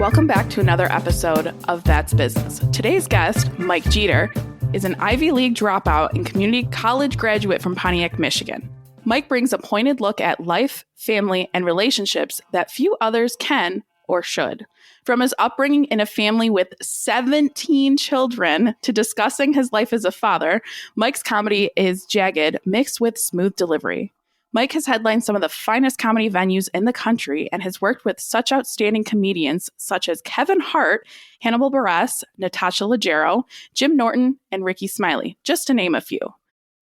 Welcome back to another episode of That's Business. Today's guest, Mike Geeter, is an Ivy League dropout and community college graduate from Pontiac, Michigan. Mike brings a pointed look at life, family, and relationships that few others can or should. From his upbringing in a family with 17 children to discussing his life as a father, Mike's comedy is jagged, mixed with smooth delivery. Mike has headlined some of the finest comedy venues in the country and has worked with such outstanding comedians such as Kevin Hart, Hannibal Burress, Natasha Leggero, Jim Norton, and Rickey Smiley, just to name a few.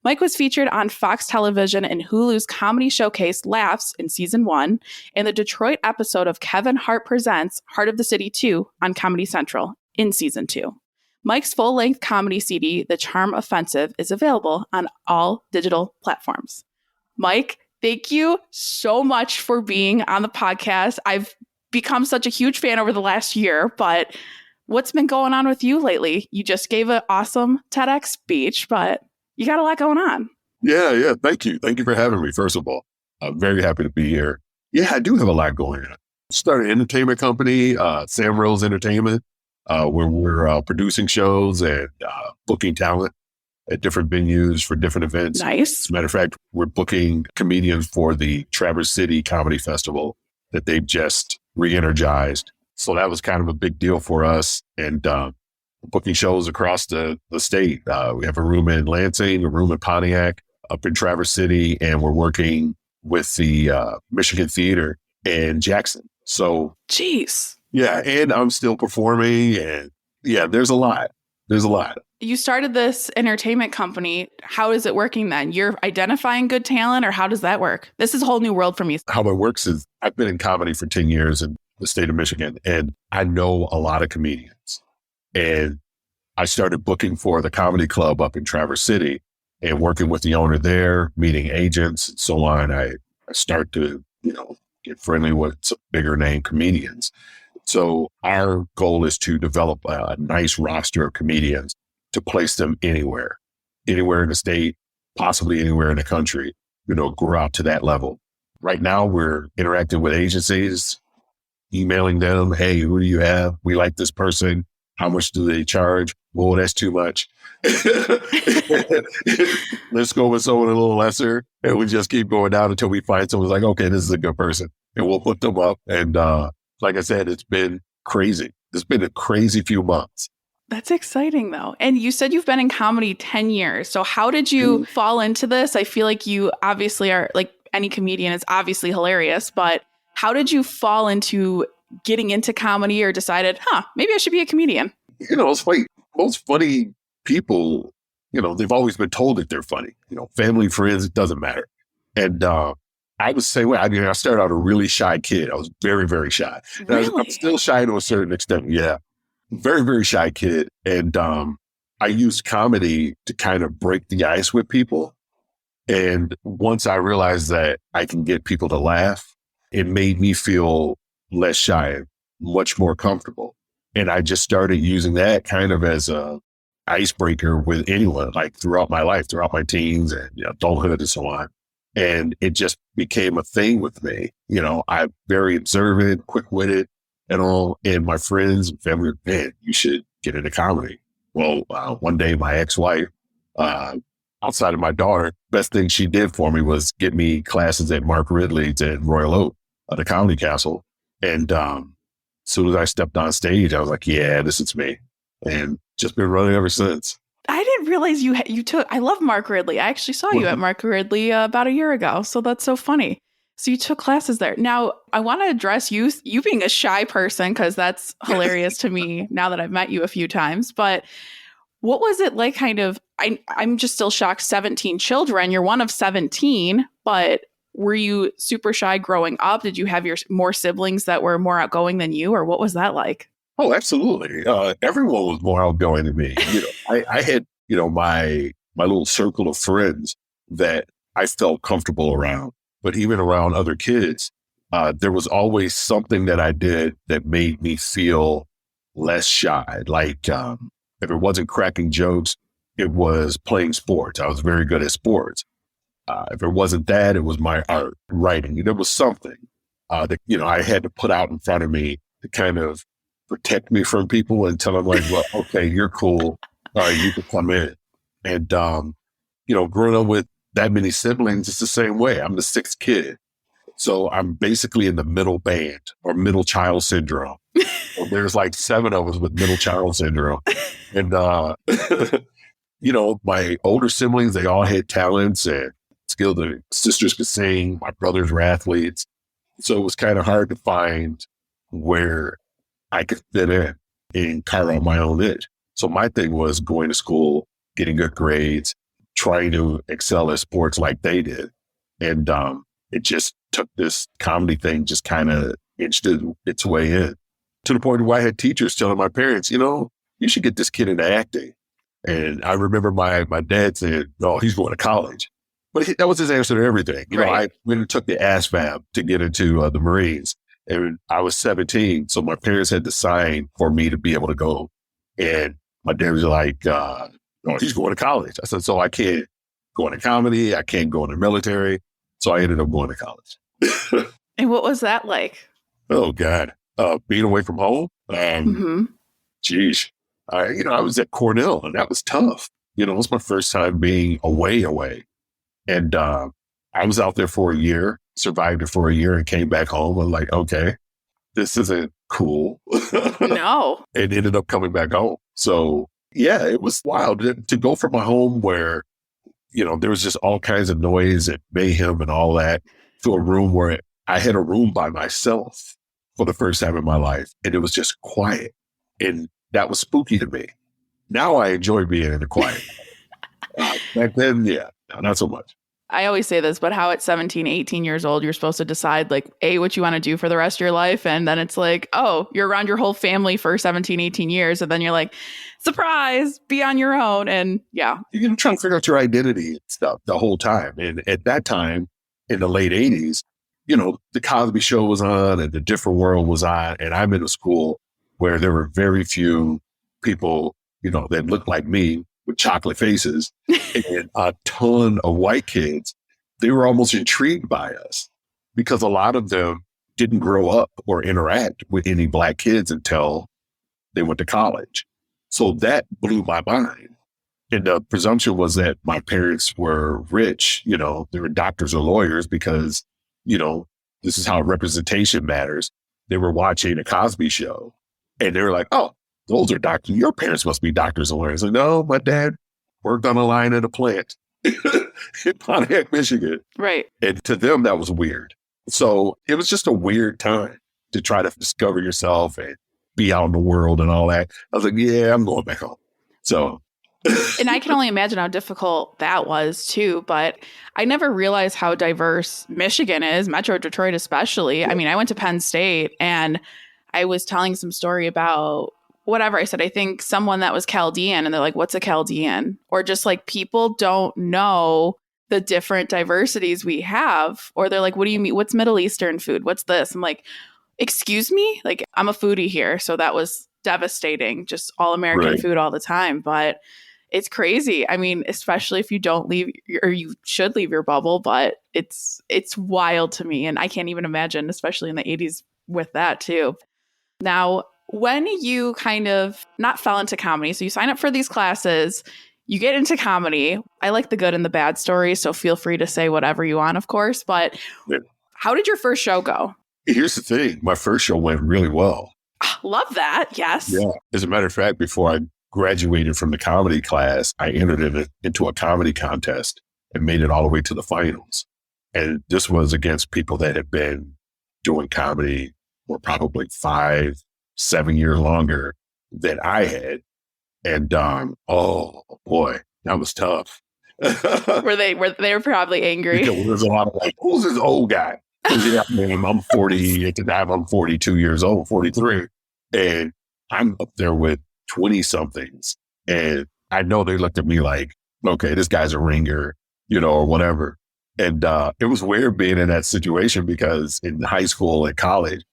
Mike was featured on Fox Television in Hulu's comedy showcase Laughs in Season 1 and the Detroit episode of Kevin Hart Presents Heart of the City 2 on Comedy Central in Season 2. Mike's full-length comedy CD, The Charm Offensive, is available on all digital platforms. Mike, thank you so much for being on the podcast. I've become such a huge fan over the last year, but what's been going on with you lately? You just gave an awesome TEDx speech, but you got a lot going on. Yeah. Thank you. Thank you for having me, first of all. I'm very happy to be here. Yeah, I do have a lot going on. Started an entertainment company, Sam Rose Entertainment, where we're producing shows and booking talent at different venues for different events. Nice. As a matter of fact, we're booking comedians for the Traverse City Comedy Festival that they've just re-energized. So that was kind of a big deal for us. And booking shows across the state. We have a room in Lansing, a room in Pontiac, up in Traverse City, and we're working with the Michigan Theater in Jackson. So, jeez. Yeah, and I'm still performing, and yeah, there's a lot. You started this entertainment company. How is it working then? You're identifying good talent, or how does that work? This is a whole new world for me. How it works is I've been in comedy for 10 years in the state of Michigan, and I know a lot of comedians. And I started booking for the comedy club up in Traverse City and working with the owner there, meeting agents and so on. I start to, get friendly with some bigger name comedians. So our goal is to develop a nice roster of comedians to place them anywhere in the state, possibly anywhere in the country, grow out to that level. Right now, we're interacting with agencies, emailing them, hey, who do you have? We like this person. How much do they charge? Well, that's too much. Let's go with someone a little lesser. And we just keep going down until we find someone who's like, okay, this is a good person. And we'll put them up. And like I said, it's been crazy. It's been a crazy few months. That's exciting, though. And you said you've been in comedy 10 years. So how did you fall into this? I feel like you obviously are, like any comedian is obviously hilarious, but how did you fall into getting into comedy or decided, maybe I should be a comedian? It's funny. Most funny people, they've always been told that they're funny. Family, friends, it doesn't matter. And I was the same way. I started out a really shy kid. I was very, very shy. Really? I'm still shy to a certain extent. Yeah. Very, very shy kid. And I used comedy to kind of break the ice with people. And once I realized that I can get people to laugh, it made me feel less shy, much more comfortable. And I just started using that kind of as a icebreaker with anyone, like throughout my life, throughout my teens and adulthood and so on. And it just became a thing with me. I'm very observant, quick-witted and all. And my friends and family, man, you should get into comedy. Well, one day my ex-wife, outside of my daughter, best thing she did for me was get me classes at Mark Ridley's at Royal Oak, the Comedy Castle. And as soon as I stepped on stage, I was like, yeah, this is me. And just been running ever since. I didn't realize you took, I love Mark Ridley. I actually saw you at Mark Ridley about a year ago. So that's so funny. So you took classes there. Now, I want to address you being a shy person, because that's hilarious to me now that I've met you a few times. But what was it like I'm just still shocked, 17 children. You're one of 17, but were you super shy growing up? Did you have more siblings that were more outgoing than you, or what was that like? Oh, absolutely. Everyone was more outgoing than me. I had, my little circle of friends that I felt comfortable around, but even around other kids, there was always something that I did that made me feel less shy. Like, if it wasn't cracking jokes, it was playing sports. I was very good at sports. If it wasn't that, it was my art, writing. There was something that, I had to put out in front of me to kind of protect me from people until I'm like, well, okay, you're cool. All right, you can come in. And, growing up with that many siblings, it's the same way. I'm the sixth kid. So I'm basically in the middle band or middle child syndrome. So there's like 7 of us with middle child syndrome. And, my older siblings, they all had talents and skills. The sisters could sing. My brothers were athletes. So it was kind of hard to find where I could fit in and carve out my own niche. So my thing was going to school, getting good grades, trying to excel at sports like they did. And it just took this comedy thing, just kind of inched its way in to the point where I had teachers telling my parents, you should get this kid into acting. And I remember my dad said, no, he's going to college. But that was his answer to everything. Right. I went and took the ASVAB to get into the Marines. And I was 17. So my parents had to sign for me to be able to go. And my dad was like, no, he's going to college. I said, so I can't go into comedy. I can't go in the military. So I ended up going to college. And what was that like? Oh, God. Being away from home. Geez. I was at Cornell and that was tough. It was my first time being away. And I was out there for a year, survived it for a year and came back home. I'm like, okay, this isn't cool. No. And ended up coming back home. So, yeah, it was wild to go from a home where, there was just all kinds of noise and mayhem and all that to a room where I had a room by myself for the first time in my life. And it was just quiet. And that was spooky to me. Now I enjoy being in the quiet. Back then, yeah, no, not so much. I always say this, but how at 17, 18 years old, you're supposed to decide like, A, what you want to do for the rest of your life. And then it's like, oh, you're around your whole family for 17, 18 years. And then you're like, surprise, be on your own. And yeah. You're trying to figure out your identity and stuff the whole time. And at that time, in the late 80s, the Cosby Show was on and The Different World was on. And I'm in a school where there were very few people, that looked like me with chocolate faces and a ton of white kids. They were almost intrigued by us because a lot of them didn't grow up or interact with any black kids until they went to college. So that blew my mind. And the presumption was that my parents were rich, they were doctors or lawyers because, this is how representation matters. They were watching a Cosby Show and they were like, oh, those are doctors. Your parents must be doctors and lawyers. Like, no, my dad worked on a line at a plant in Pontiac, Michigan. Right. And to them, that was weird. So it was just a weird time to try to discover yourself and be out in the world and all that. I was like, yeah, I'm going back home. So. And I can only imagine how difficult that was too. But I never realized how diverse Michigan is, Metro Detroit especially. Yeah. I mean, I went to Penn State and I was telling some story about whatever. I said, I think someone that was Chaldean, and they're like, what's a Chaldean? Or just like people don't know the different diversities we have. Or they're like, what do you mean? What's Middle Eastern food? What's this? I'm like, excuse me? Like, I'm a foodie here. So that was devastating, just all American food all the time. But it's crazy. I mean, especially if you don't leave, or you should leave your bubble, but it's wild to me. And I can't even imagine, especially in the 80s with that too. Now, when you kind of not fell into comedy, so you sign up for these classes, you get into comedy. I like the good and the bad stories, so feel free to say whatever you want, of course. But how did your first show go? Here's the thing. My first show went really well. Love that. Yes. Yeah. As a matter of fact, before I graduated from the comedy class, I entered into a comedy contest and made it all the way to the finals. And this was against people that had been doing comedy for probably 5-7 years longer than I had. And oh boy, that was tough. They were probably angry. There was a lot of like, who's this old guy? Yeah, man, I'm 40 at the time. I'm 42 years old, 43, and I'm up there with 20 somethings. And I know they looked at me like, okay, this guy's a ringer, or whatever. And it was weird being in that situation because in high school and college,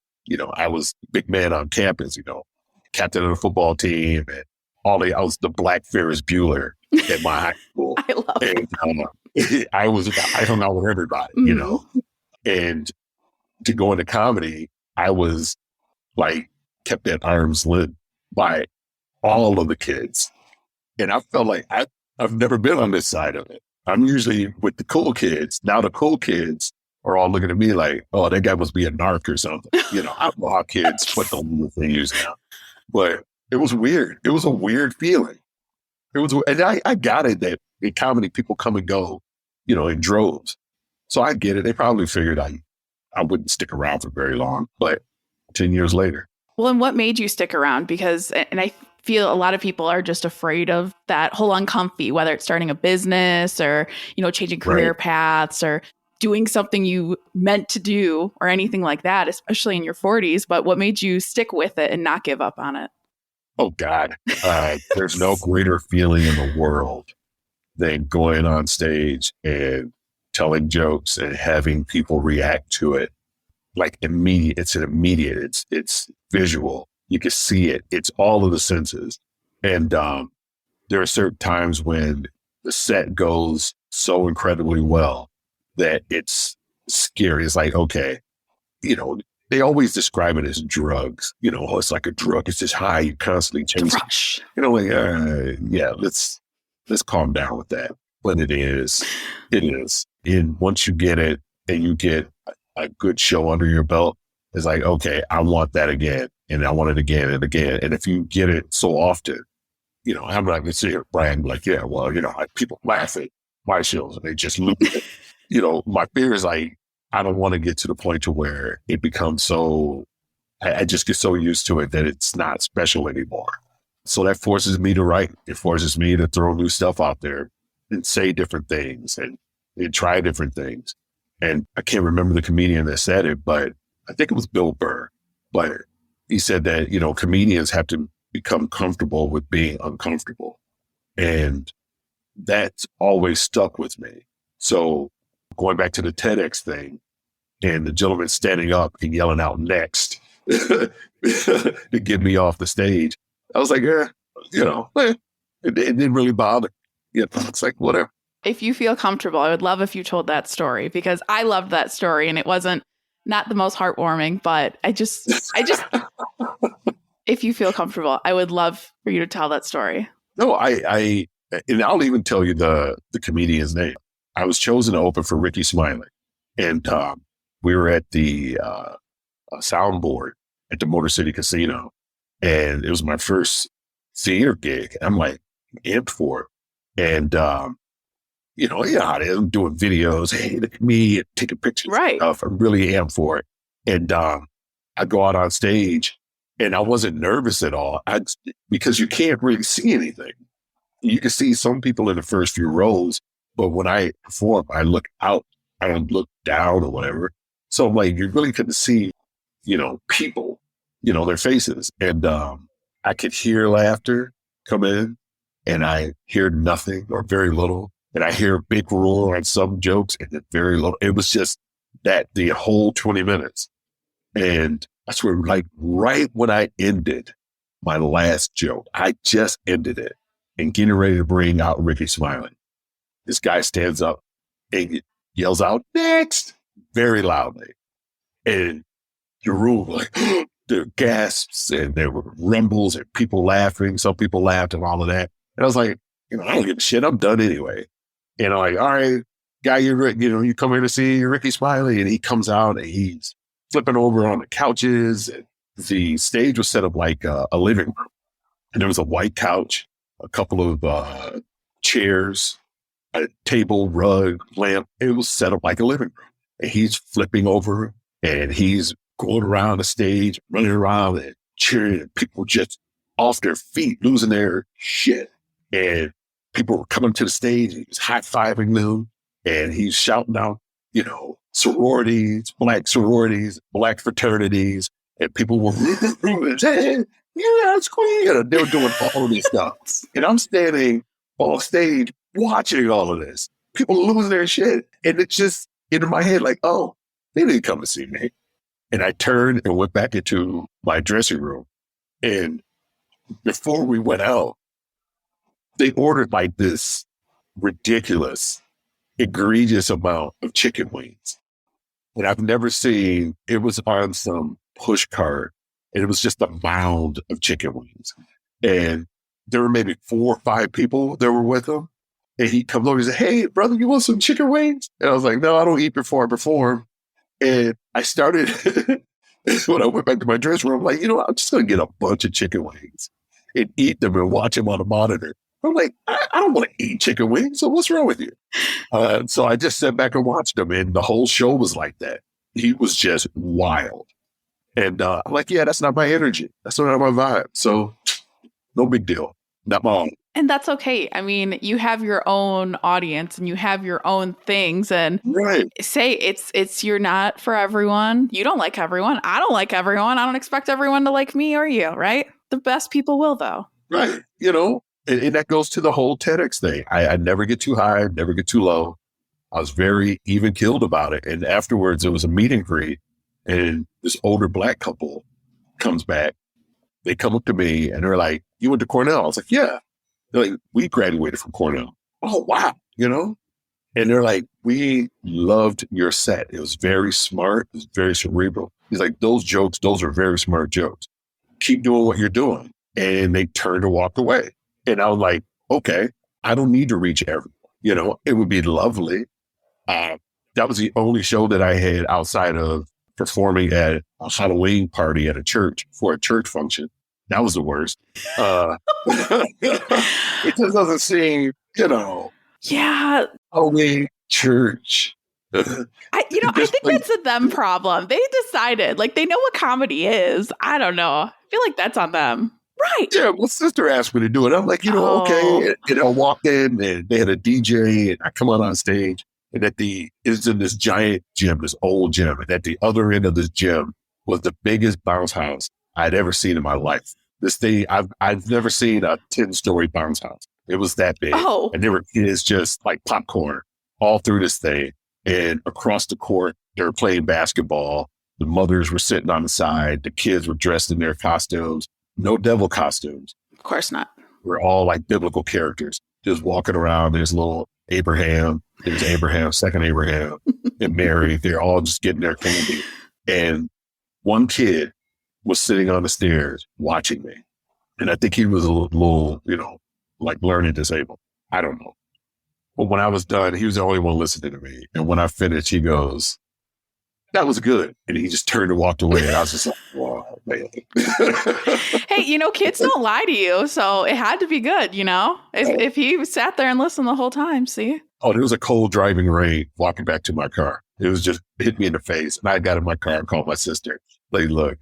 I was big man on campus, captain of the football team and I was the Black Ferris Bueller at my high school. I love it. I hung out with everybody, and to go into comedy, I was like kept at arm's length by all of the kids. And I felt like I've never been on this side of it. I'm usually with the cool kids. Now the cool kids are all looking at me like, oh, that guy must be a narc or something. You know, I don't know how kids put the little things now. But it was weird. It was a weird feeling. And I got it that in comedy, people come and go, you know, in droves. So I get it. They probably figured I wouldn't stick around for very long, but 10 years later. Well, and what made you stick around? Because, and I feel a lot of people are just afraid of that whole uncomfy, whether it's starting a business or, you know, changing career paths or doing something you meant to do or anything like that, especially in your 40s. But what made you stick with it and not give up on it? Oh, God. There's no greater feeling in the world than going on stage and telling jokes and having people react to it. Like immediate, it's visual. You can see it. It's all of the senses. And there are certain times when the set goes so incredibly well that it's scary. It's like, okay, you know, they always describe it as drugs. You know, it's like a drug. It's this high you constantly chase. Rush. You know, like, yeah, let's calm down with that. But it is. And once you get it and you get a good show under your belt, it's like, okay, I want that again. And I want it again and again. And if you get it so often, you know, I'm not going to sit here bragging like, yeah, well, you know, people laugh at my shows and they just lose it. You know, my fear is like, I don't want to get to the point to where it becomes so, I just get so used to it that it's not special anymore. So that forces me to write. It forces me to throw new stuff out there and say different things and try different things. And I can't remember the comedian that said it, but I think it was Bill Burr. But he said that, you know, comedians have to become comfortable with being uncomfortable. And that's always stuck with me. So going back to the TEDx thing and the gentleman standing up and yelling out next to get me off the stage, I was like, yeah, you know, it didn't really bother. Yeah, it's like, whatever. If you feel comfortable, I would love if you told that story because I loved that story and it wasn't not the most heartwarming, but I just, if you feel comfortable, I would love for you to tell that story. No, and I'll even tell you the comedian's name. I was chosen to open for Rickey Smiley, and we were at the soundboard at the Motor City Casino, and it was my first theater gig. I'm like amped for it, and you know, yeah, I'm doing videos. Hey, look at me taking pictures. Right. And stuff. I'm really amped for it, and I go out on stage, and I wasn't nervous at all because you can't really see anything. You can see some people in the first few rows. But when I perform, I look out, I don't look down or whatever. So I'm like, you really couldn't see, you know, people, you know, their faces. And I could hear laughter come in and I hear nothing or very little. And I hear a big roar on some jokes and then very little. It was just that the whole 20 minutes. And I swear, like right when I ended my last joke, I just ended it and getting ready to bring out Rickey Smiley. This guy stands up and yells out, next, very loudly. And the room, like, there were gasps and there were rumbles and people laughing. Some people laughed and all of that. And I was like, you know, I don't give a shit. I'm done anyway. And I'm like, all right, guy, you come here to see Rickey Smiley. And he comes out and he's flipping over on the couches. And the stage was set up like a living room. And there was a white couch, a couple of chairs, a table, rug, lamp. It was set up like a living room. And he's flipping over and he's going around the stage, running around and cheering, and people just off their feet, losing their shit. And people were coming to the stage. He was high-fiving them and he's shouting out, you know, sororities, black fraternities. And people were saying, yeah, it's queen. They were doing all of this stuff. And I'm standing on stage watching all of this. People losing their shit. And it's just into my head like, oh, they didn't come to see me. And I turned and went back into my dressing room. And before we went out, they ordered like this ridiculous, egregious amount of chicken wings. And I've never seen, it was on some push cart And it was just a mound of chicken wings. And there were maybe 4 or 5 people that were with him. And he comes over and said, hey, brother, you want some chicken wings? And I was like, no, I don't eat before I perform. And I started, when I went back to my dressing room, I'm like, I'm just going to get a bunch of chicken wings and eat them and watch them on a monitor. I'm like, I don't want to eat chicken wings. So what's wrong with you? So I just sat back and watched him. And the whole show was like that. He was just wild. And I'm like, yeah, that's not my energy. That's not my vibe. So no big deal. Not my own. And that's okay. I mean, you have your own audience and you have your own things, and say it's you're not for everyone. You don't like everyone. I don't like everyone. I don't expect everyone to like me or you, right? The best people will, though. Right. And that goes to the whole TEDx thing. I never get too high, never get too low. I was very even keeled about it. And afterwards, it was a meet and greet. And this older Black couple comes back. They come up to me and they're like, you went to Cornell? I was like, yeah. They're like, we graduated from Cornell. Oh, wow. And they're like, we loved your set. It was very smart. It was very cerebral. He's like, those are very smart jokes. Keep doing what you're doing. And they turned and walked away. And I was like, okay, I don't need to reach everyone. It would be lovely. That was the only show that I had outside of performing at a Halloween party at a church for a church function. That was the worst. It just doesn't seem, Yeah. Halloween church. I think it's a them problem. They decided, they know what comedy is. I don't know. I feel like that's on them. Right. Yeah, my sister asked me to do it. I'm like, okay. And I walked in and they had a DJ and I come on stage. And it's in this giant gym, this old gym. And at the other end of this gym was the biggest bounce house I'd ever seen in my life. This thing, I've never seen a 10-story bounce house. It was that big. Oh. And there were kids just like popcorn all through this thing. And across the court, they were playing basketball. The mothers were sitting on the side. The kids were dressed in their costumes. No devil costumes. Of course not. We're all like biblical characters, just walking around. There's little Abraham. There's Abraham, second Abraham, and Mary. They're all just getting their candy. And one kid was sitting on the stairs watching me. And I think he was a little, learning disabled. I don't know. But when I was done, he was the only one listening to me. And when I finished, he goes, that was good. And he just turned and walked away. And I was just like, wow, man. Hey, kids don't lie to you. So it had to be good, if he sat there and listened the whole time, see? Oh, there was a cold driving rain walking back to my car. It was just hit me in the face. And I got in my car and called my sister. Like, look,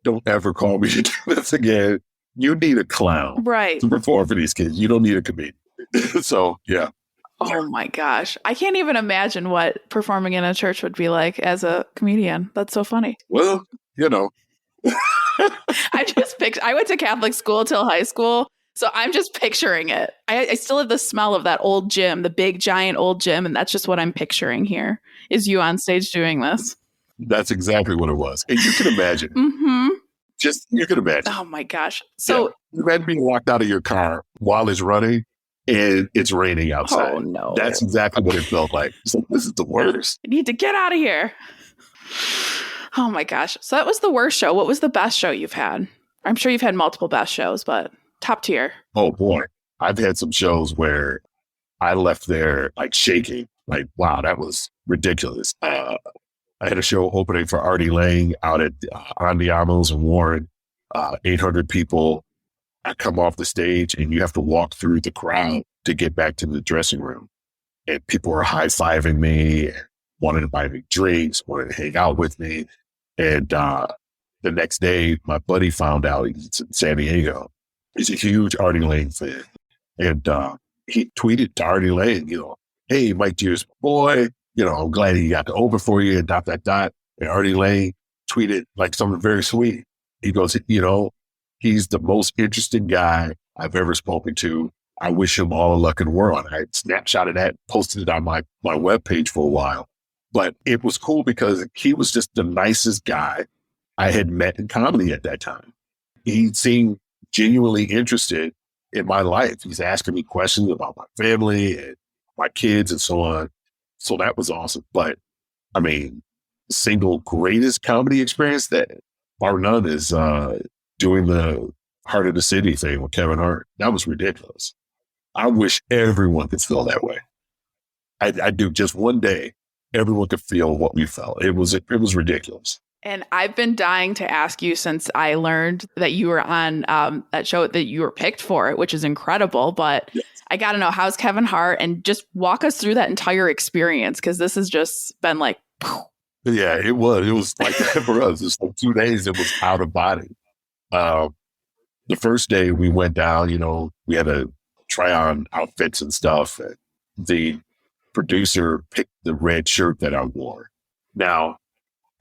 don't ever call me to do this again. You need a clown to perform for these kids. You don't need a comedian. So, yeah. Oh my gosh. I can't even imagine what performing in a church would be like as a comedian. That's so funny. Well, I went to Catholic school till high school. So I'm just picturing it. I still have the smell of that old gym, the big, giant old gym. And that's just what I'm picturing here is you on stage doing this. That's exactly what it was. And you can imagine. Mm-hmm. You can imagine. Oh my gosh. So you imagine being locked out of your car while it's running and it's raining outside. Oh no. That's exactly what it felt like. It's like, this is the worst. I need to get out of here. Oh my gosh. So that was the worst show. What was the best show you've had? I'm sure you've had multiple best shows, but top tier. Oh boy. I've had some shows where I left there like shaking. Like, wow, that was ridiculous. I had a show opening for Artie Lang out at Andiamo's and Warren, 800 people. I come off the stage and you have to walk through the crowd to get back to the dressing room. And people are high-fiving me, wanted to buy me drinks, wanted to hang out with me. And the next day, my buddy found out he's in San Diego. He's a huge Artie Lang fan. And he tweeted to Artie Lang, hey, Mike Geeter's boy. I'm glad he got to open for you and ... And Artie Lang tweeted like something very sweet. He goes, he's the most interesting guy I've ever spoken to. I wish him all the luck in the world. I snapshotted that, posted it on my webpage for a while. But it was cool because he was just the nicest guy I had met in comedy at that time. He seemed genuinely interested in my life. He's asking me questions about my family and my kids and so on. So that was awesome. But I mean, single greatest comedy experience that bar none is doing the Heart of the City thing with Kevin Hart. That was ridiculous. I wish everyone could feel that way. I do. Just one day, everyone could feel what we felt. It was ridiculous. And I've been dying to ask you since I learned that you were on that show, that you were picked for it, which is incredible. But yes. I got to know, how's Kevin Hart? And just walk us through that entire experience, because this has just been like, poof. Yeah, it was. It was like that for us. It's like 2 days. It was out of body. The first day we went down, we had to try on outfits and stuff. And the producer picked the red shirt that I wore. Now,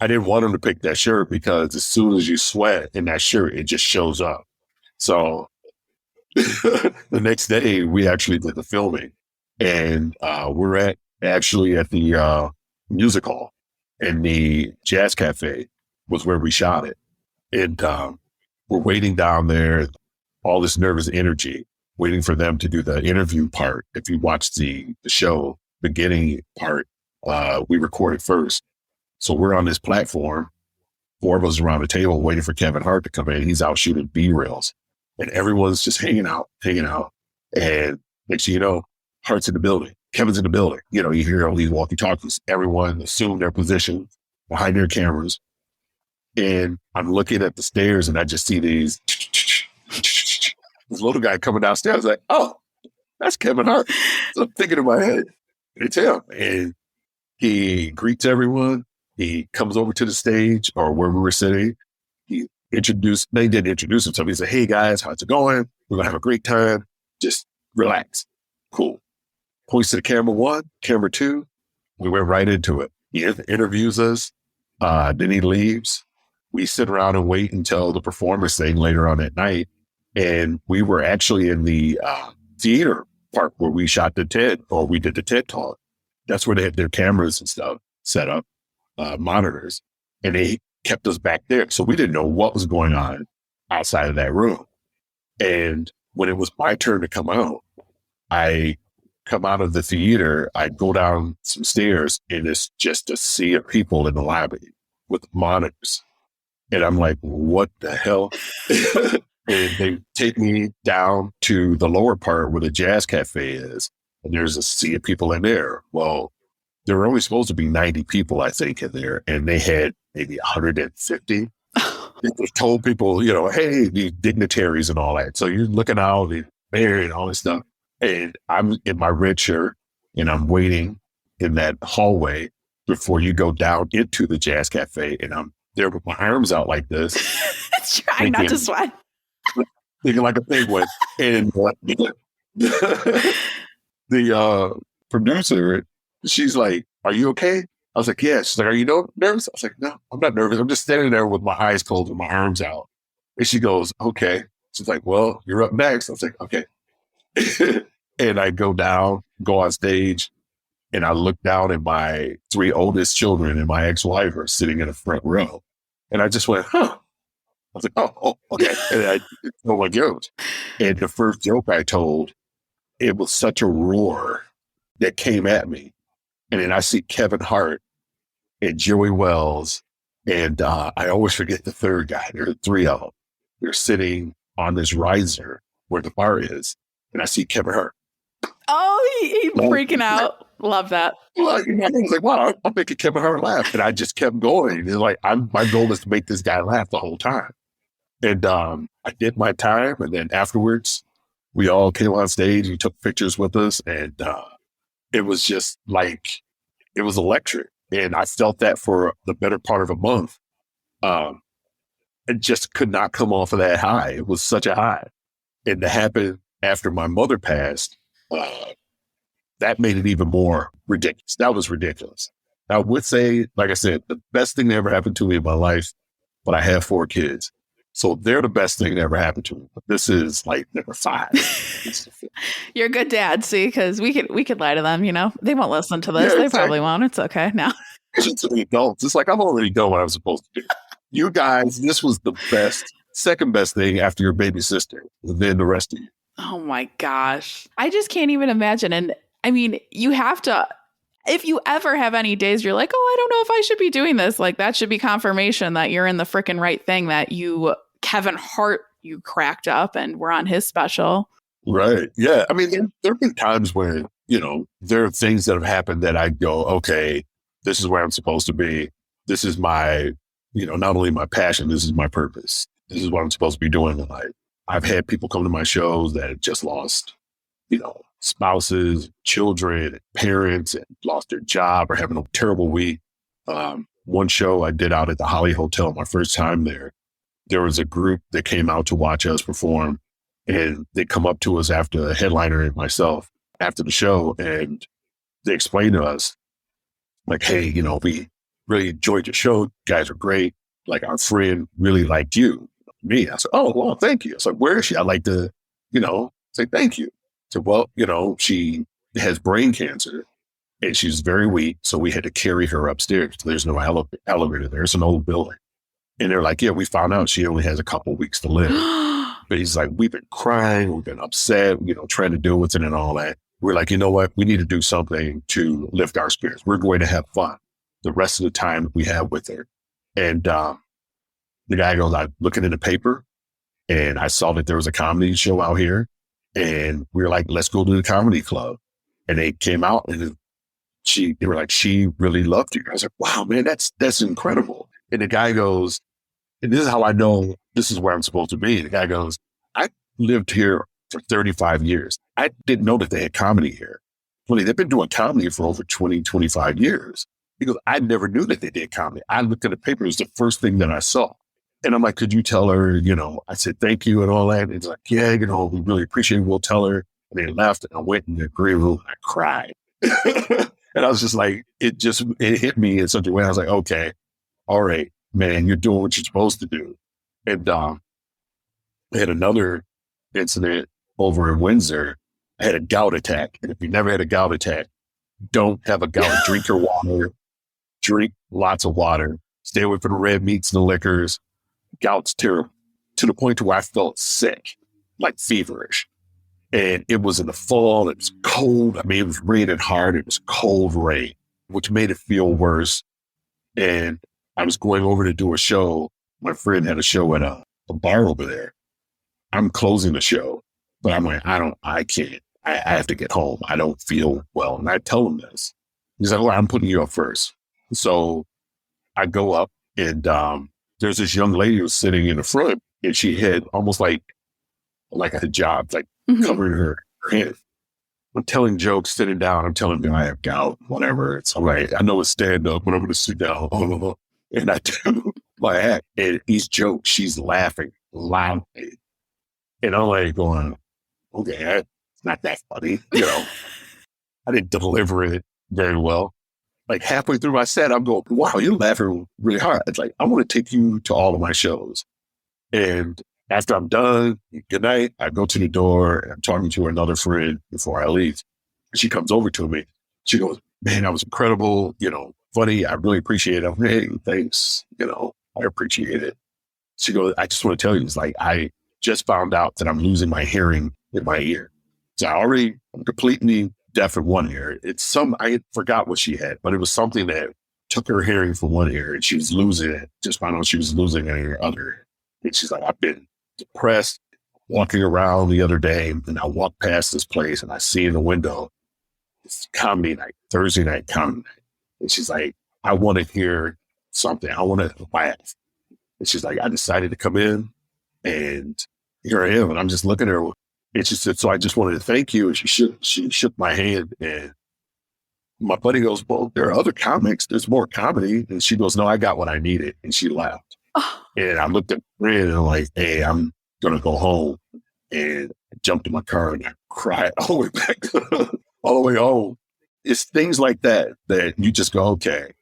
I didn't want him to pick that shirt because as soon as you sweat in that shirt, it just shows up. So the next day we actually did the filming, and we're actually at the music hall, and the Jazz Cafe was where we shot it. And we're waiting down there, all this nervous energy, waiting for them to do the interview part. If you watch the show, beginning part, we recorded first. So we're on this platform, 4 of us around the table waiting for Kevin Hart to come in. He's out shooting B-reels, and everyone's just hanging out. And next thing you know, Hart's in the building. Kevin's in the building. You hear all these walkie-talkies. Everyone assumed their position behind their cameras. And I'm looking at the stairs, and I just see this little guy coming downstairs. I was like, oh, that's Kevin Hart. So I'm thinking in my head, it's him. And he greets everyone. He comes over to the stage or where we were sitting. They didn't introduce himself. He said, hey guys, how's it going? We're going to have a great time. Just relax. Cool. Points to the camera 1, camera 2. We went right into it. He interviews us. Then he leaves. We sit around and wait until the performance thing later on that night. And we were actually in the theater part where we shot we did the TED Talk. That's where they had their cameras and stuff set up. Monitors, and they kept us back there. So we didn't know what was going on outside of that room. And when it was my turn to come out, I come out of the theater, I go down some stairs, and it's just a sea of people in the lobby with monitors. And I'm like, what the hell? And they take me down to the lower part where the Jazz Cafe is, and there's a sea of people in there. Well, there were only supposed to be 90 people, I think, in there, and they had maybe 150. They told people, hey, these dignitaries and all that. So you're looking out, the mayor and all this stuff. And I'm in my red shirt, and I'm waiting in that hallway before you go down into the Jazz Cafe. And I'm there with my arms out like this. Trying not to sweat. Thinking like a penguin. And the producer, she's like, are you okay? I was like, yeah. She's like, are you nervous? I was like, no, I'm not nervous. I'm just standing there with my eyes closed and my arms out. And she goes, okay. She's like, well, you're up next. I was like, okay. And I go on stage, and I look down at my 3 oldest children and my ex-wife are sitting in the front row. And I just went, huh. I was like, oh, okay. And I told my jokes. And the first joke I told, it was such a roar that came at me. And then I see Kevin Hart and Joey Wells, and I always forget the third guy. There are 3 of them. They're sitting on this riser where the bar is, and I see Kevin Hart. Oh, he's freaking out. Love that. Well, I was like, wow, I'm making Kevin Hart laugh. And I just kept going. And like, my goal is to make this guy laugh the whole time. And I did my time. And then afterwards, we all came on stage. He took pictures with us. And it was just like, it was electric. And I felt that for the better part of a month. It just could not come off of that high. It was such a high. And to happen after my mother passed, that made it even more ridiculous. That was ridiculous. I would say, like I said, the best thing that ever happened to me in my life, but I have 4 kids. So they're the best thing that ever happened to me. But this is like number 5. You're a good dad, see, because we could lie to them, They won't listen to this. Yeah, they probably won't. It's okay now. It's to the adults. It's like, I've already done what I was supposed to do. You guys, this was the second best thing after your baby sister, then the rest of you. Oh my gosh. I just can't even imagine. And I mean, you have to, if you ever have any days you're like, oh, I don't know if I should be doing this, like that should be confirmation that you're in the freaking right thing, that you, Kevin Hart, you cracked up and we're on his special. Right. Yeah. I mean, there have been times when, there are things that have happened that I go, okay, this is where I'm supposed to be. This is my, not only my passion, this is my purpose. This is what I'm supposed to be doing in life. I've had people come to my shows that have just lost, spouses, children, parents, and lost their job or having a terrible week. One show I did out at the Holly Hotel, my first time there was a group that came out to watch us perform, and they come up to us after the headliner and myself after the show, and they explained to us, like, hey, we really enjoyed your show. You guys are great. Like, our friend really liked you. Me. I said, oh, well, thank you. I said, where is she? I'd like to, say thank you. So, well, she has brain cancer and she's very weak. So we had to carry her upstairs. There's no elevator there. It's an old building. And they're like, yeah, we found out she only has a couple of weeks to live. But he's like, we've been crying. We've been upset, trying to deal with it and all that. We're like, you know what? We need to do something to lift our spirits. We're going to have fun the rest of the time that we have with her. And the guy goes, I'm looking in the paper and I saw that there was a comedy show out here. And we were like, let's go to the comedy club. And they came out and they were like, she really loved you. I was like, wow, man, that's incredible. And the guy goes, and this is how I know this is where I'm supposed to be. The guy goes, I lived here for 35 years. I didn't know that they had comedy here. They've been doing comedy for over 20, 25 years. He goes, I never knew that they did comedy. I looked at the paper. It was the first thing that I saw. And I'm like, could you tell her, I said, thank you and all that. And it's like, yeah, we really appreciate it. We'll tell her. And they left and I went in the green room and I cried. And I was just like, it hit me in such a way. I was like, okay, all right, man, you're doing what you're supposed to do. And I had another incident over in Windsor. I had a gout attack. And if you never had a gout attack, don't have a gout. Drink your water. Drink lots of water. Stay away from the red meats and the liquors. Gout's terrible, to the point to where I felt sick, like feverish. And it was in the fall. It was cold. I mean, it was raining hard. It was cold rain, which made it feel worse. And I was going over to do a show. My friend had a show at a bar over there. I'm closing the show, but I'm like, I can't. I have to get home. I don't feel well. And I tell him this. He's like, well, I'm putting you up first. So I go up and there's this young lady who was sitting in the front and she had almost like a hijab, like covering her head. I'm telling jokes, sitting down. I'm telling them I have gout, whatever. It's all right. I know it's stand up, but I'm going to sit down. And I do my act. And these jokes, she's laughing loudly. And I'm like going, okay, it's not that funny. I didn't deliver it very well. Like halfway through my set, I'm going, wow, you're laughing really hard. It's like, I want to take you to all of my shows. And after I'm done, good night, I go to the door and I'm talking to another friend before I leave. She comes over to me. She goes, man, that was incredible. Funny. I really appreciate it. I'm like, hey, thanks. I appreciate it. She goes, I just want to tell you, it's like, I just found out that I'm losing my hearing in my ear. So I'm completely deaf in one ear. I forgot what she had, but it was something that took her hearing from one ear and she was losing it. Just found out she was losing it in her other ear. And she's like, I've been depressed walking around the other day. And I walked past this place and I see in the window, it's comedy night, Thursday night comedy night. And she's like, I want to hear something. I want to laugh. And she's like, I decided to come in and here I am. And I'm just looking at her. And she said, so I just wanted to thank you. And she shook my hand and my buddy goes, well, there are other comics. There's more comedy. And she goes, no, I got what I needed. And she laughed. Oh. And I looked at my friend and I'm like, hey, I'm going to go home. And I jumped in my car and I cried all the way back, all the way home. It's things like that you just go, okay.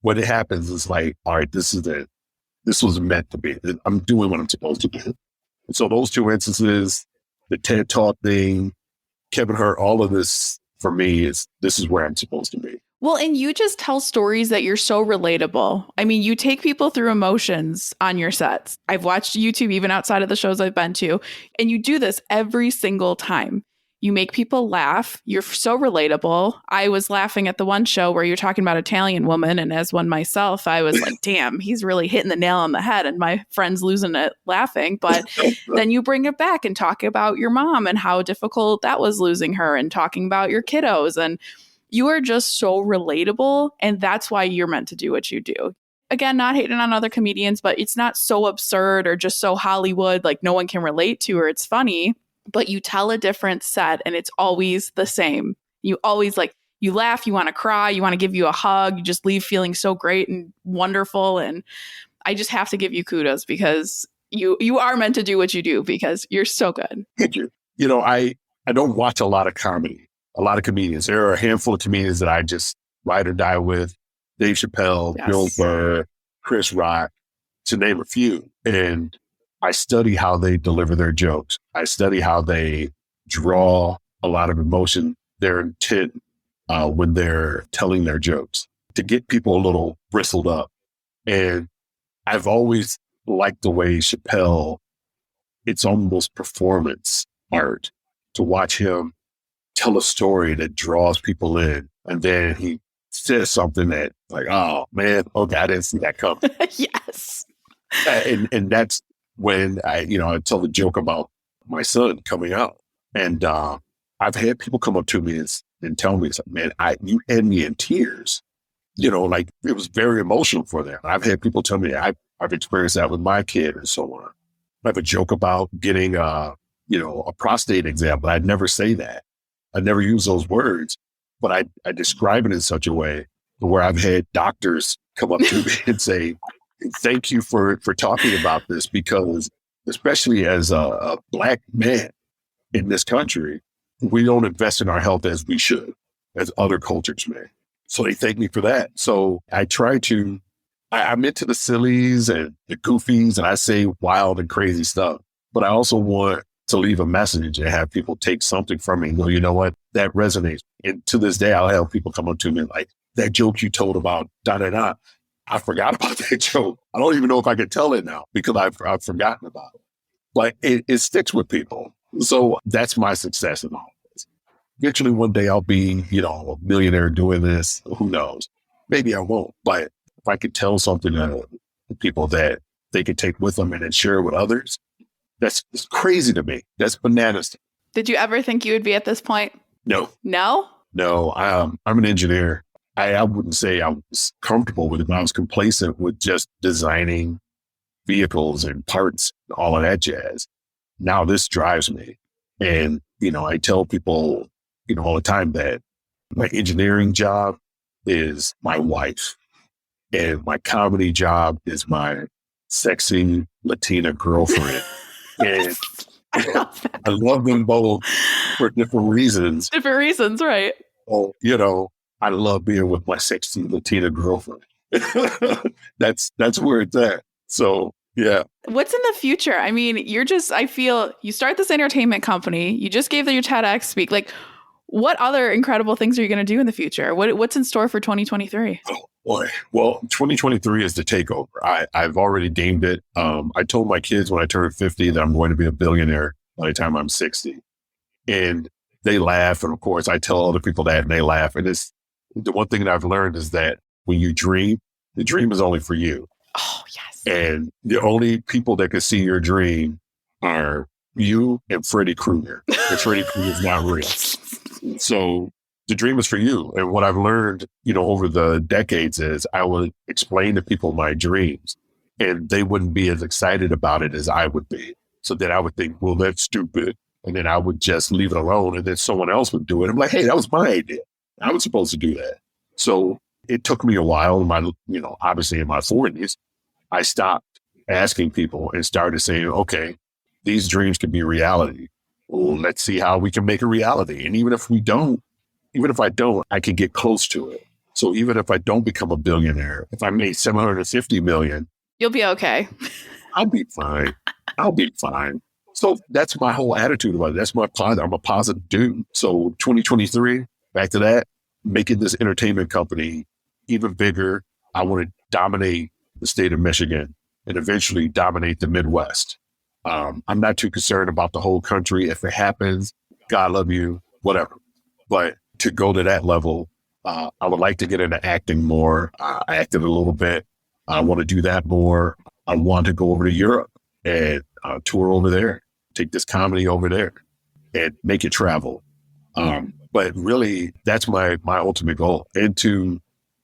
When it happens, it's like, all right, this is it. This was meant to be. I'm doing what I'm supposed to do. And so those two instances, the TED Talk thing, Kevin Hart, all of this for me this is where I'm supposed to be. Well, and you just tell stories that you're so relatable. I mean, you take people through emotions on your sets. I've watched YouTube even outside of the shows I've been to, and you do this every single time. You make people laugh. You're so relatable. I was laughing at the one show where you're talking about Italian woman. And as one myself, I was like, damn, he's really hitting the nail on the head. And my friend's losing it laughing. But then you bring it back and talk about your mom and how difficult that was losing her and talking about your kiddos. And you are just so relatable. And that's why you're meant to do what you do. Again, not hating on other comedians, but it's not so absurd or just so Hollywood, like no one can relate to, or it's funny. But you tell a different set and it's always the same. You always you laugh, you want to cry, you want to give you a hug, you just leave feeling so great and wonderful. And I just have to give you kudos because you are meant to do what you do because you're so good. Thank you. I don't watch a lot of comedy, a lot of comedians. There are a handful of comedians that I just ride or die with. Dave Chappelle, Yes. Bill Burr, Chris Rock, to name a few. And I study how they deliver their jokes. I study how they draw a lot of emotion, their intent when they're telling their jokes to get people a little bristled up. And I've always liked the way Chappelle, it's almost performance art to watch him tell a story that draws people in. And then he says something that like, oh man, okay, I didn't see that coming. Yes. And that's when I tell the joke about my son coming out. And I've had people come up to me and tell me, man, you had me in tears. It was very emotional for them. I've had people tell me I've experienced that with my kid and so on. I have a joke about getting a prostate exam, but I'd never say that. I never use those words, but I describe it in such a way where I've had doctors come up to me and say, thank you for talking about this, because especially as a Black man in this country, we don't invest in our health as we should, as other cultures may. So they thank me for that. So I try to, I'm into the sillies and the goofies, and I say wild and crazy stuff, but I also want to leave a message and have people take something from me and go, you know what, that resonates. And to this day, I'll have people come up to me like, that joke you told about da-da-da, I forgot about that joke. I don't even know if I can tell it now because I've forgotten about it. But it sticks with people. So that's my success in all this. Eventually one day I'll be, a millionaire doing this. Who knows? Maybe I won't. But if I could tell something to people that they could take with them and then share with others, it's crazy to me. That's bananas. Did you ever think you would be at this point? No. No? No, I'm an engineer. I wouldn't say I was comfortable with it, but I was complacent with just designing vehicles and parts and all of that jazz. Now this drives me. And, I tell people, all the time that my engineering job is my wife and my comedy job is my sexy Latina girlfriend. And I love them both for different reasons. Different reasons, right? Oh, I love being with my sexy Latina girlfriend. That's where it's at. So, yeah. What's in the future? I mean, I feel you start this entertainment company. You just gave your TEDx speak. Like, what other incredible things are you going to do in the future? What's in store for 2023? Oh, boy. Well, 2023 is the takeover. I've already deemed it. I told my kids when I turned 50 that I'm going to be a billionaire by the time I'm 60. And they laugh. And of course, I tell other people that and they laugh. And it's the one thing that I've learned is that when you dream, the dream is only for you. Oh, yes. And the only people that can see your dream are you and Freddy Krueger. And Freddy Krueger is not real. So the dream is for you. And what I've learned, over the decades is I would explain to people my dreams and they wouldn't be as excited about it as I would be. So then I would think, well, that's stupid. And then I would just leave it alone. And then someone else would do it. I'm like, hey, that was my idea. I was supposed to do that. So it took me a while. Obviously in my 40s, I stopped asking people and started saying, okay, these dreams can be reality. Well, let's see how we can make a reality. And even if I don't, I can get close to it. So even if I don't become a billionaire, if I made 750 million, you'll be okay. I'll be fine. So that's my whole attitude about it. I'm a positive dude. So 2023, back to that, making this entertainment company even bigger. I want to dominate the state of Michigan and eventually dominate the Midwest. I'm not too concerned about the whole country. If it happens, God love you, whatever. But to go to that level, I would like to get into acting more. I acted a little bit. I want to do that more. I want to go over to Europe and tour over there, take this comedy over there and make it travel. But really, that's my ultimate goal. And to,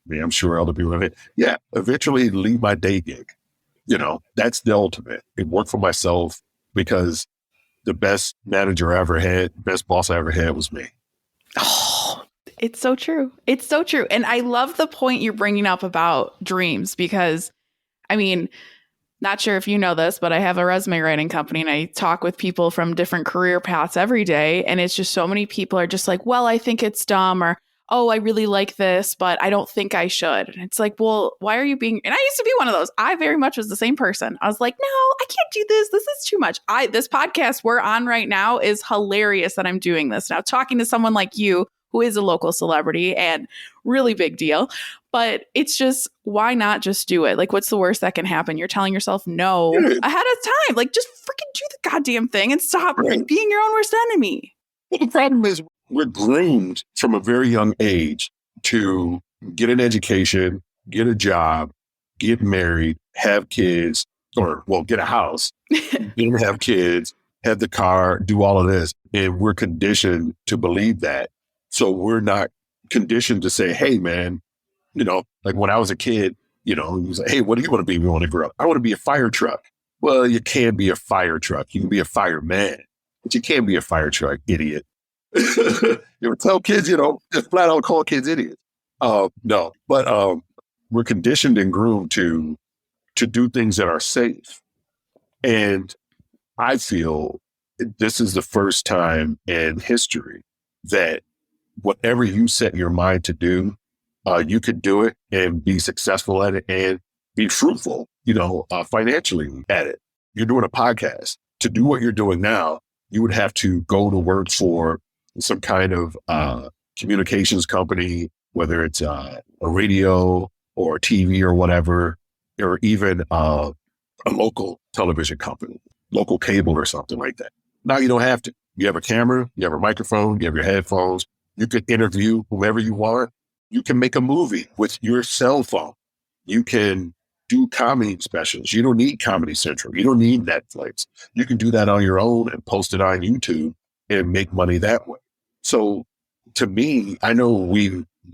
I mean, I'm sure other people have it. Yeah, eventually leave my day gig. You know, that's the ultimate. And work for myself, because the best manager I ever had, best boss I ever had was me. Oh, it's so true. It's so true. And I love the point you're bringing up about dreams, because, I mean, not sure if you know this, but I have a resume writing company and I talk with people from different career paths every day. And it's just so many people are just like, well, I think it's dumb, or, oh, I really like this, but I don't think I should. And it's like, well, why are you being, and I used to be one of those. I very much was the same person. I was like, no, I can't do this. This is too much. This podcast we're on right now is hilarious that I'm doing this now, talking to someone like you, who is a local celebrity and really big deal. But it's just, why not just do it? Like, what's the worst that can happen? You're telling yourself no ahead of time. Like, just freaking do the goddamn thing and stop being your own worst enemy. Well, the problem is we're groomed from a very young age to get an education, get a job, get married, have kids, or, well, get a house, have kids, have the car, do all of this. And we're conditioned to believe that. So we're not conditioned to say, hey, man, you know, like when I was a kid, you know, he was like, hey, what do you want to be when you want to grow up? I want to be a fire truck. Well, you can't be a fire truck. You can be a fireman, but you can't be a fire truck, idiot. You ever tell kids, you know, just flat out call kids idiots? No, but we're conditioned and groomed to do things that are safe. And I feel this is the first time in history that whatever you set your mind to do, you could do it and be successful at it and be fruitful, you know, financially at it. You're doing a podcast. To do what you're doing now, you would have to go to work for some kind of communications company, whether it's a radio or TV or whatever, or even a local television company, local cable or something like that. Now you don't have to. You have a camera, you have a microphone, you have your headphones. You could interview whoever you want. You can make a movie with your cell phone. You can do comedy specials. You don't need Comedy Central. You don't need Netflix. You can do that on your own and post it on YouTube and make money that way. So to me, I know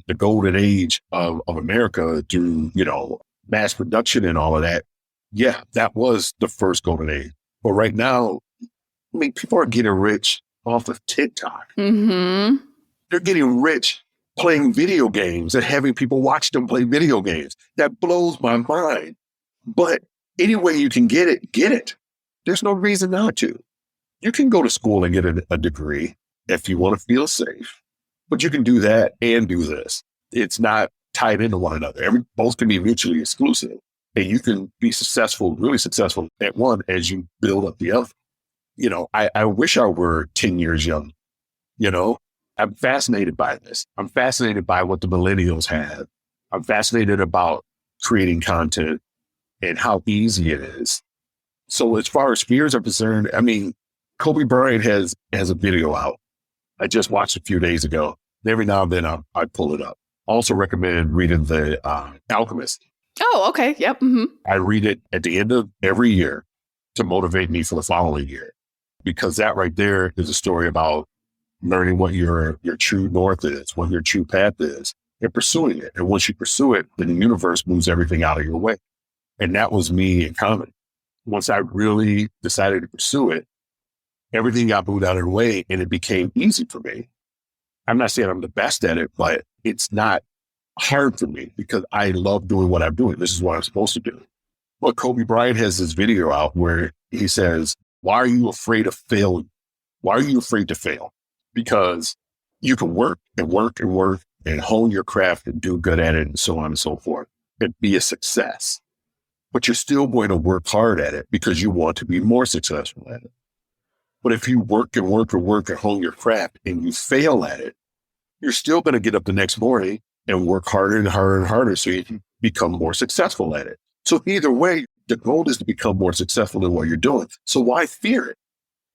the golden age of America through, you know, mass production and all of that. Yeah, that was the first golden age. But right now, I mean, people are getting rich off of TikTok. Mm-hmm. They're getting rich playing video games and having people watch them play video games. That blows my mind. But any way you can get it, get it. There's no reason not to. You can go to school and get a degree if you want to feel safe, but you can do that and do this. It's not tied into one another. Both can be mutually exclusive, and you can be successful, really successful at one as you build up the other. You know, I wish I were 10 years young. You know, I'm fascinated by this. I'm fascinated by what the millennials have. I'm fascinated about creating content and how easy it is. So as far as fears are concerned, I mean, Kobe Bryant has a video out. I just watched a few days ago. Every now and then I pull it up. Also recommend reading The Alchemist. Oh, okay. Yep. Mm-hmm. I read it at the end of every year to motivate me for the following year, because that right there is a story about learning what your true north is, what your true path is, and pursuing it. And once you pursue it, then the universe moves everything out of your way. And that was me in comedy. Once I really decided to pursue it, everything got moved out of the way and it became easy for me. I'm not saying I'm the best at it, but it's not hard for me because I love doing what I'm doing. This is what I'm supposed to do. Well, Kobe Bryant has this video out where he says, why are you afraid of failing? Why are you afraid to fail? Because you can work and work and work and hone your craft and do good at it and so on and so forth and be a success. But you're still going to work hard at it because you want to be more successful at it. But if you work and work and work and hone your craft and you fail at it, you're still going to get up the next morning and work harder and harder and harder so you can become more successful at it. So either way, the goal is to become more successful in what you're doing. So why fear it?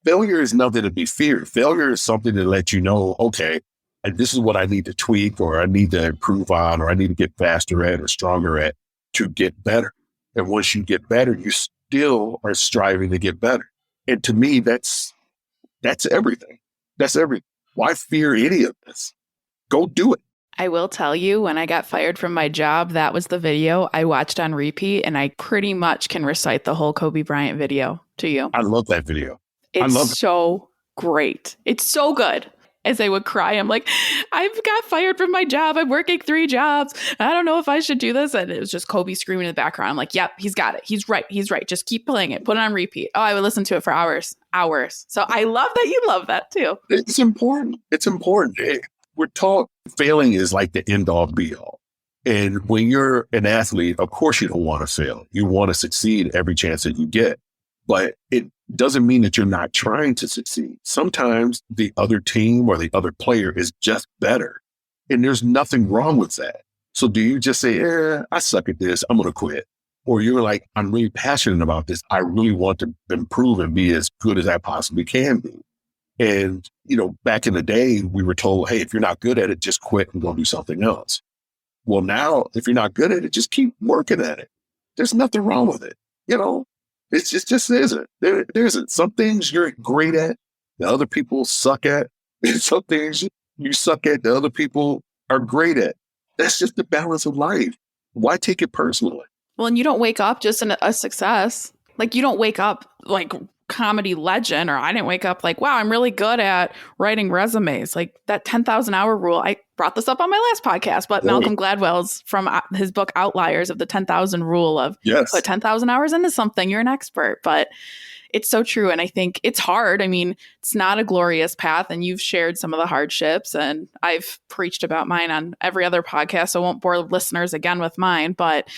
Failure is nothing to be feared. Failure is something to let you know, okay, and this is what I need to tweak, or I need to improve on, or I need to get faster at or stronger at to get better. And once you get better, you still are striving to get better. And to me, that's everything. That's everything. Why fear any of this? Go do it. I will tell you, when I got fired from my job, that was the video I watched on repeat, and I pretty much can recite the whole Kobe Bryant video to you. I love that video. It's so great. It's so good. As I would cry, I'm like, I've got fired from my job. I'm working 3 jobs. I don't know if I should do this. And it was just Kobe screaming in the background. I'm like, yep, he's got it. He's right. He's right. Just keep playing it. Put it on repeat. Oh, I would listen to it for hours. So I love that you love that too. It's important. It's important. We're taught failing is like the end all be all. And when you're an athlete, of course you don't want to fail. You want to succeed every chance that you get. But it doesn't mean that you're not trying to succeed. Sometimes the other team or the other player is just better. And there's nothing wrong with that. So do you just say, I suck at this, I'm going to quit? Or you're like, I'm really passionate about this. I really want to improve and be as good as I possibly can be. And, back in the day, we were told, hey, if you're not good at it, just quit and go do something else. Well, now, if you're not good at it, just keep working at it. There's nothing wrong with it. It's just isn't. There isn't. Some things you're great at, the other people suck at. And some things you suck at, the other people are great at. That's just the balance of life. Why take it personally? Well, and you don't wake up just in a success. Like, you don't wake up like comedy legend, or I didn't wake up like, wow, I'm really good at writing resumes. Like that 10,000 hour rule. I brought this up on my last podcast, but Malcolm Gladwell's from his book Outliers of the 10,000 rule of put 10,000 hours into something, you're an expert. But it's so true. And I think it's hard. I mean, it's not a glorious path, and you've shared some of the hardships, and I've preached about mine on every other podcast. So I won't bore listeners again with mine, but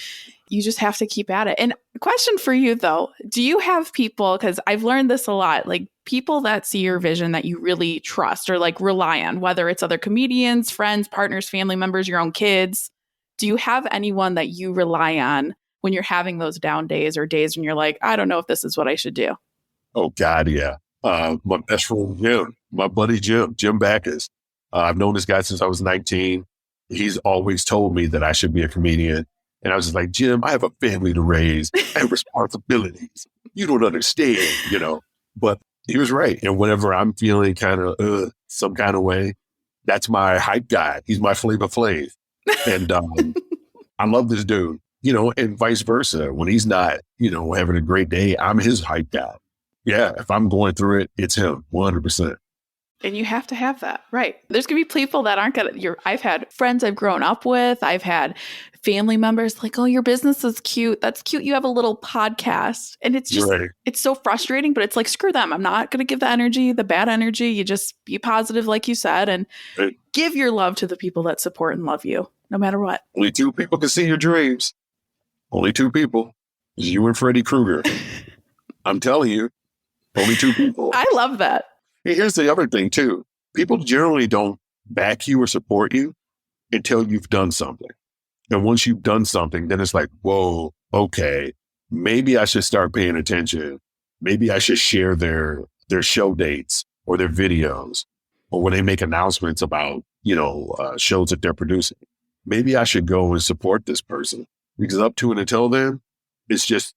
you just have to keep at it. And question for you though, do you have people, because I've learned this a lot, like people that see your vision that you really trust or like rely on, whether it's other comedians, friends, partners, family members, your own kids, do you have anyone that you rely on when you're having those down days or days when you're like, I don't know if this is what I should do? Oh God, yeah. My best friend, Jim, my buddy, Jim Backus. I've known this guy since I was 19. He's always told me that I should be a comedian. And I was just like, Jim, I have a family to raise and responsibilities. You don't understand, But he was right. And whenever I'm feeling kind of some kind of way, that's my hype guy. He's my Flavor Flav. And I love this dude, and vice versa. When he's not, having a great day, I'm his hype guy. Yeah, if I'm going through it, it's him, 100%. And you have to have that, right? There's going to be people that aren't going to, I've had friends I've grown up with. I've had family members like, oh, your business is cute. That's cute. You have a little podcast. And it's just, It's so frustrating, but it's like, screw them. I'm not going to give the energy, the bad energy. You just be positive, like you said, and give your love to the people that support and love you, no matter what. Only 2 people can see your dreams. Only 2 people. You and Freddy Krueger. I'm telling you, only 2 people. I love that. Here's the other thing, too. People generally don't back you or support you until you've done something. And once you've done something, then it's like, whoa, okay, maybe I should start paying attention. Maybe I should share their show dates or their videos, or when they make announcements about, shows that they're producing. Maybe I should go and support this person, because up to and until then, it's just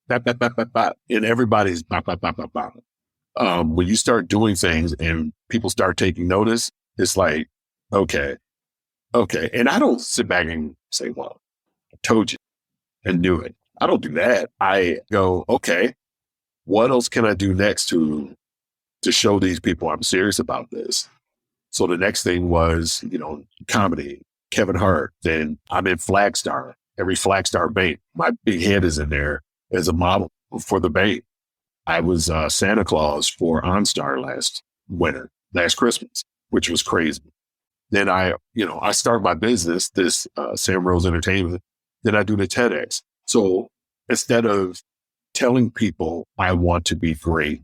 bap, bap, bap, bap, bap, and everybody's bap, bap, bap, bap, bap. When you start doing things and people start taking notice, it's like, okay. And I don't sit back and say, well, I told you and do it. I don't do that. I go, okay, what else can I do next to show these people I'm serious about this? So the next thing was, comedy, Kevin Hart. Then I'm in Flagstar, every Flagstar bank. My big head is in there as a model for the bank. I was Santa Claus for OnStar last Christmas, which was crazy. Then I start my business, this Sam Rose Entertainment. Then I do the TEDx. So instead of telling people I want to be great,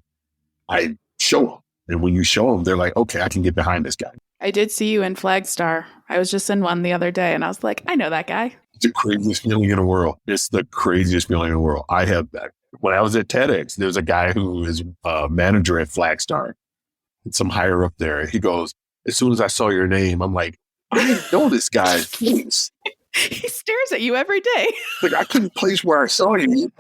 I show them. And when you show them, they're like, okay, I can get behind this guy. I did see you in Flagstar. I was just in one the other day, and I was like, I know that guy. It's the craziest feeling in the world. It's the craziest feeling in the world. I have that. When I was at TEDx, there's a guy who is a manager at Flagstar. And some higher up there. He goes, as soon as I saw your name, I'm like, I know this guy. Please. He stares at you every day. Like, I couldn't place where I saw you.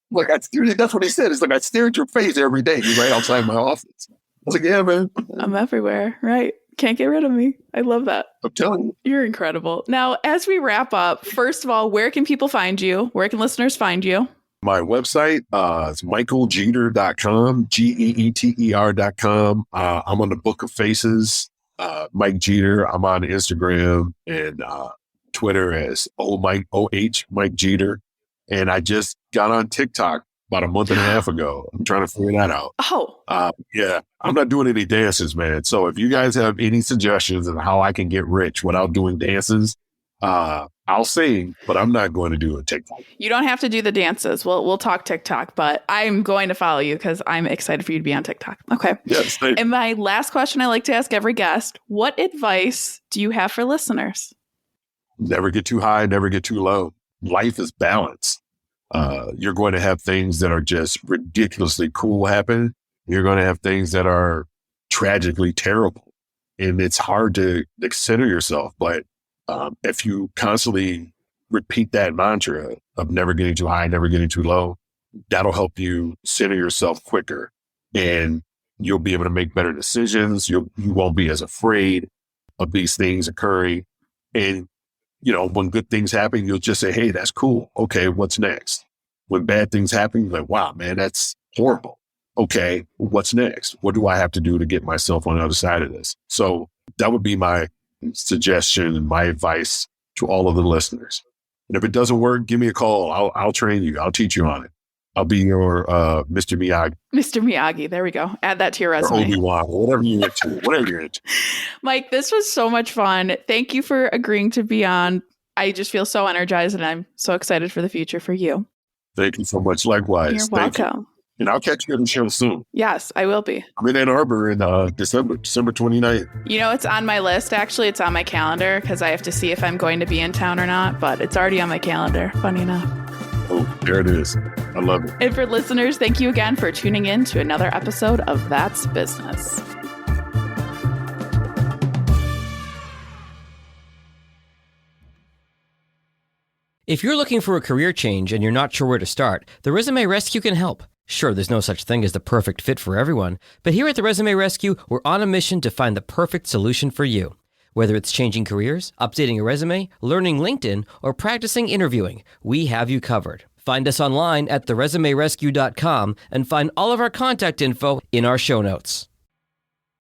Like, that's what he said. It's like, I stare at your face every day. He's right outside my office. I was like, yeah, man. I'm everywhere. Right. Can't get rid of me. I love that. I'm telling you. You're incredible. Now, as we wrap up, first of all, where can people find you? Where can listeners find you? My website is michaelgeeter.com, Geeter.com. I'm on the Book of Faces, Mike Geeter. I'm on Instagram and Twitter as Mike Geeter. And I just got on TikTok about a month and a half ago. I'm trying to figure that out. Oh. Yeah. I'm not doing any dances, man. So if you guys have any suggestions on how I can get rich without doing dances, I'll sing, but I'm not going to do a TikTok. You don't have to do the dances. We'll talk TikTok, but I'm going to follow you because I'm excited for you to be on TikTok. Okay. Yes. And my last question I like to ask every guest, what advice do you have for listeners? Never get too high, never get too low. Life is balance. You're going to have things that are just ridiculously cool happen. You're going to have things that are tragically terrible. And it's hard to center yourself, but if you constantly repeat that mantra of never getting too high, never getting too low, that'll help you center yourself quicker and you'll be able to make better decisions. You won't be as afraid of these things occurring. And, when good things happen, you'll just say, hey, that's cool. Okay, what's next? When bad things happen, you're like, wow, man, that's horrible. Okay, what's next? What do I have to do to get myself on the other side of this? So that would be my suggestion and my advice to all of the listeners. And if it doesn't work, give me a call. I'll train you. I'll teach you on it. I'll be your Mr. Miyagi. Mr. Miyagi. There we go. Add that to your resume. Or Obi-Wan, whatever you're into. Mike, this was so much fun. Thank you for agreeing to be on. I just feel so energized and I'm so excited for the future for you. Thank you so much. Likewise. You're welcome. And I'll catch you on the show soon. Yes, I will be. I'm in Ann Arbor in December 29th. It's on my list. Actually, it's on my calendar because I have to see if I'm going to be in town or not, but it's already on my calendar. Funny enough. Oh, there it is. I love it. And for listeners, thank you again for tuning in to another episode of That's Business. If you're looking for a career change and you're not sure where to start, the Resume Rescue can help. Sure, there's no such thing as the perfect fit for everyone, but here at the Resume Rescue, we're on a mission to find the perfect solution for you. Whether it's changing careers, updating a resume, learning LinkedIn, or practicing interviewing, we have you covered. Find us online at theresumerescue.com and find all of our contact info in our show notes.